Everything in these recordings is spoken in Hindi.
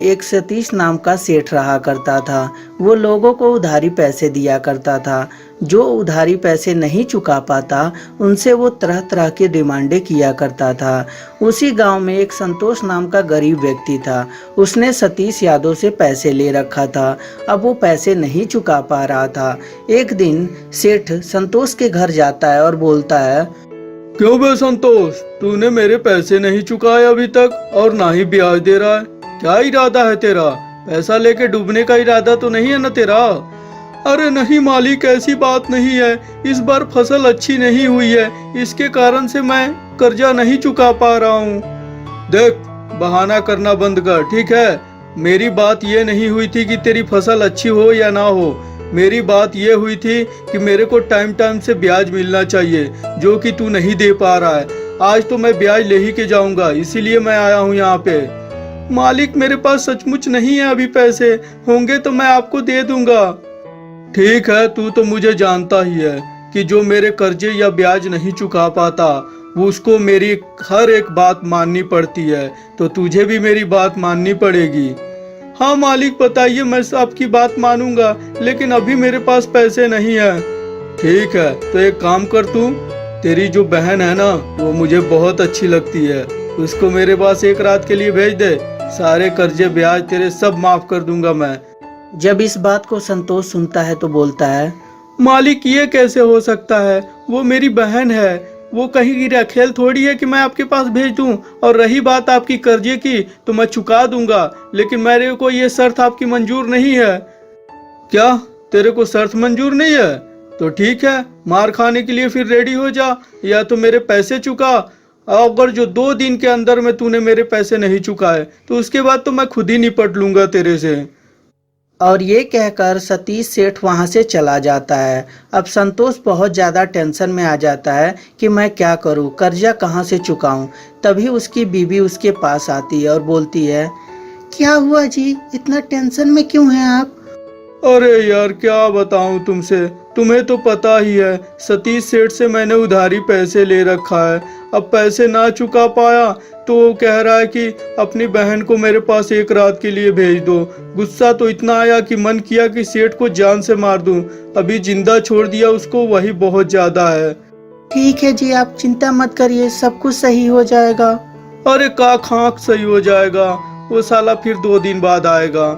एक सतीश नाम का सेठ रहा करता था। वो लोगों को उधारी पैसे दिया करता था। जो उधारी पैसे नहीं चुका पाता उनसे वो तरह तरह की डिमांडें किया करता था। उसी गांव में एक संतोष नाम का गरीब व्यक्ति था। उसने सतीश यादव से पैसे ले रखा था। अब वो पैसे नहीं चुका पा रहा था। एक दिन सेठ संतोष के घर जाता है और बोलता है, क्यों बे संतोष, तूने मेरे पैसे नहीं चुकाए अभी तक और ना ही ब्याज दे रहा है। क्या इरादा है तेरा? पैसा लेके डूबने का इरादा तो नहीं है ना तेरा? अरे नहीं मालिक, ऐसी बात नहीं है। इस बार फसल अच्छी नहीं हुई है, इसके कारण से मैं कर्जा नहीं चुका पा रहा हूँ। देख, बहाना करना बंद कर, ठीक है? मेरी बात ये नहीं हुई थी कि तेरी फसल अच्छी हो या ना हो। मेरी बात ये हुई थी कि मेरे को टाइम टाइम से ब्याज मिलना चाहिए, जो कि तू नहीं दे पा रहा है। आज तो मैं ब्याज ले ही के जाऊंगा, इसीलिए मैं आया हूँ यहाँ पे। मालिक, मेरे पास सचमुच नहीं है अभी पैसे, होंगे तो मैं आपको दे दूंगा। ठीक है, तू तो मुझे जानता ही है कि जो मेरे कर्जे या ब्याज नहीं चुका पाता वो उसको मेरी हर एक बात माननी पड़ती है, तो तुझे भी मेरी बात माननी पड़ेगी। हाँ मालिक, बताइए, मैं आपकी बात मानूंगा, लेकिन अभी मेरे पास पैसे नहीं है। ठीक है, तो एक काम कर, तू तेरी जो बहन है ना, वो मुझे बहुत अच्छी लगती है, उसको मेरे पास एक रात के लिए भेज दे। सारे कर्जे ब्याज तेरे सब माफ कर दूंगा मैं। जब इस बात को संतोष सुनता है तो बोलता है, मालिक, ये कैसे हो सकता है? वो मेरी बहन है, वो कहीं की रखेल थोड़ी है कि मैं आपके पास भेज दूं। और रही बात आपकी कर्जे की, तो मैं चुका दूंगा, लेकिन मेरे को ये शर्त आपकी मंजूर नहीं है। क्या तेरे को शर्त मंजूर नहीं है? तो ठीक है, मार खाने के लिए फिर रेडी हो जा, या तो मेरे पैसे चुका। अगर जो 2 दिन के अंदर में तूने मेरे पैसे नहीं चुकाए तो उसके बाद तो मैं खुद ही निपट लूंगा तेरे से। और ये कहकर सतीश सेठ वहां से चला जाता है। अब संतोष बहुत ज़्यादा टेंशन में आ जाता है कि मैं क्या करूं, कर्जा कहां से चुकाऊं। तभी उसकी बीवी उसके पास आती है और बोलती है, क्या हुआ जी, इतना टेंशन में क्यों हैं आप? अरे यार, क्या बताऊं तुमसे, तुम्हें तो पता ही है, सतीश सेठ से मैंने उधारी पैसे ले रखा है। अब पैसे ना चुका पाया तो वो कह रहा है कि अपनी बहन को मेरे पास एक रात के लिए भेज दो। गुस्सा तो इतना आया कि मन किया कि सेठ को जान से मार दूं। अभी जिंदा छोड़ दिया उसको, वही बहुत ज्यादा है। ठीक है जी, आप चिंता मत करिए, सब कुछ सही हो जाएगा। अरे का खाक सही हो जाएगा, वो साला फिर 2 दिन बाद आएगा।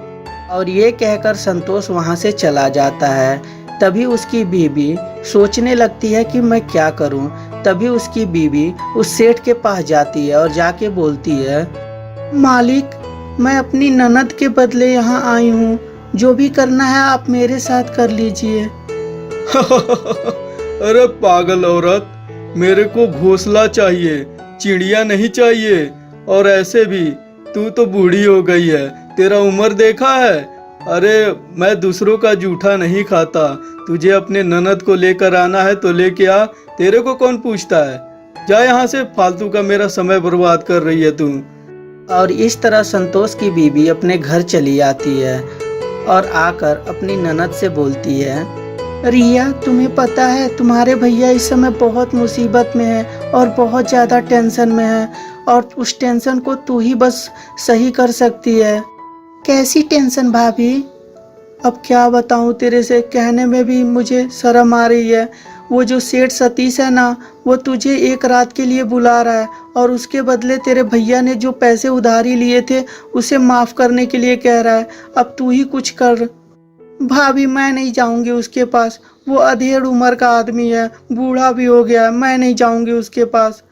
और ये कहकर संतोष वहां से चला जाता है। तभी उसकी बीवी सोचने लगती है कि मैं क्या करूं। तभी उसकी बीवी उस सेठ के पास जाती है और जाके बोलती है, मालिक, मैं अपनी ननद के बदले यहाँ आई हूँ, जो भी करना है आप मेरे साथ कर लीजिए। अरे पागल औरत, मेरे को घोंसला चाहिए, चिड़िया नहीं चाहिए। और ऐसे भी तू तो बूढ़ी हो गई है, तेरा उम्र देखा है। अरे मैं दूसरों का जूठा नहीं खाता, तुझे अपने ननद को लेकर आना है तो लेके आ, तेरे को कौन पूछता है। जा यहाँ से, फालतू का मेरा समय बर्बाद कर रही है तू। और इस तरह संतोष की बीवी अपने घर चली आती है और आकर अपनी ननद से बोलती है, रिया, तुम्हें पता है तुम्हारे भैया इस समय बहुत मुसीबत में है और बहुत ज़्यादा टेंशन में है, और उस टेंशन को तू ही बस सही कर सकती है। कैसी टेंशन भाभी? अब क्या बताऊं तेरे से, कहने में भी मुझे शर्म आ रही है। वो जो सेठ सतीश है ना, वो तुझे एक रात के लिए बुला रहा है और उसके बदले तेरे भैया ने जो पैसे उधारी लिए थे उसे माफ़ करने के लिए कह रहा है। अब तू ही कुछ कर। भाभी, मैं नहीं जाऊंगी उसके पास, वो अधेड़ उम्र का आदमी है, बूढ़ा भी हो गया है, मैं नहीं जाऊंगी उसके पास।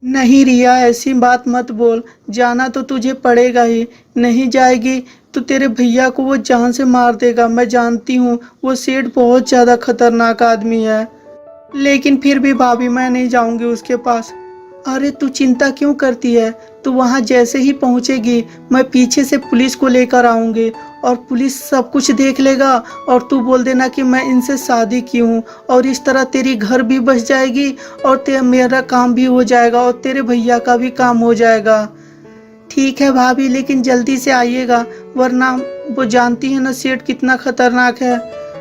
नहीं रिया, ऐसी बात मत बोल, जाना तो तुझे पड़ेगा ही। नहीं जाएगी तो तेरे भैया को वो जान से मार देगा, मैं जानती हूँ, वो सेठ बहुत ज़्यादा खतरनाक आदमी है। लेकिन फिर भी भाभी, मैं नहीं जाऊंगी उसके पास। अरे तू चिंता क्यों करती है, तू वहाँ जैसे ही पहुँचेगी मैं पीछे से पुलिस को लेकर आऊँगी और पुलिस सब कुछ देख लेगा और तू बोल देना कि मैं इनसे शादी की हूँ, और इस तरह तेरी घर भी बच जाएगी और मेरा काम भी हो जाएगा और तेरे भैया का भी काम हो जाएगा। ठीक है भाभी, लेकिन जल्दी से आइएगा, वरना वो जानती है ना सेठ कितना खतरनाक है।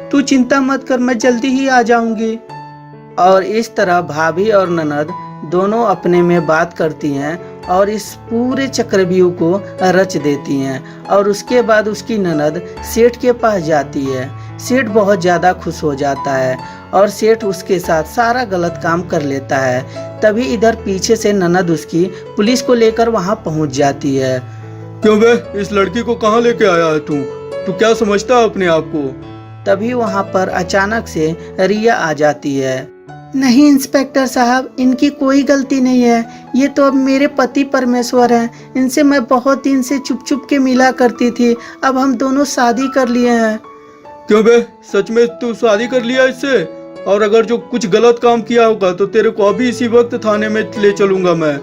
तू चिंता मत कर, मैं जल्दी ही आ जाऊँगी। और इस तरह भाभी और ननद दोनों अपने में बात करती हैं और इस पूरे चक्रव्यूह को रच देती हैं। और उसके बाद उसकी ननद सेठ के पास जाती है। सेठ बहुत ज़्यादा खुश हो जाता है और सेठ उसके साथ सारा गलत काम कर लेता है। तभी इधर पीछे से ननद उसकी पुलिस को लेकर वहाँ पहुँच जाती है। क्यों बे, इस लड़की को कहाँ लेके आया है तू क्या समझता है अपने आप को? तभी वहाँ पर अचानक से रिया आ जाती है। नहीं इंस्पेक्टर साहब, इनकी कोई गलती नहीं है। ये तो अब मेरे पति परमेश्वर हैं। इनसे मैं बहुत दिन से चुप चुप के मिला करती थी। अब हम दोनों शादी कर लिए हैं। क्यों बे, सच में तू शादी कर लिया इससे? और अगर जो कुछ गलत काम किया होगा तो तेरे को अभी इसी वक्त थाने में ले चलूंगा मैं।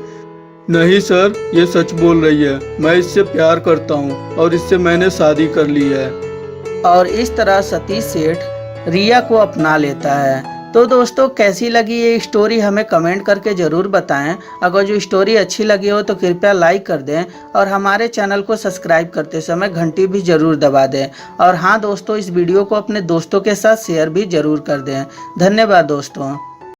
नहीं सर, ये सच बोल रही है। मैं इससे प्यार करता हूँ और इससे मैंने शादी कर ली है। और इस तरह सतीश सेठ रिया को अपना लेता है। तो दोस्तों, कैसी लगी ये स्टोरी हमें कमेंट करके ज़रूर बताएं। अगर जो स्टोरी अच्छी लगी हो तो कृपया लाइक कर दें और हमारे चैनल को सब्सक्राइब करते समय घंटी भी ज़रूर दबा दें। और हाँ दोस्तों, इस वीडियो को अपने दोस्तों के साथ शेयर भी ज़रूर कर दें। धन्यवाद दोस्तों।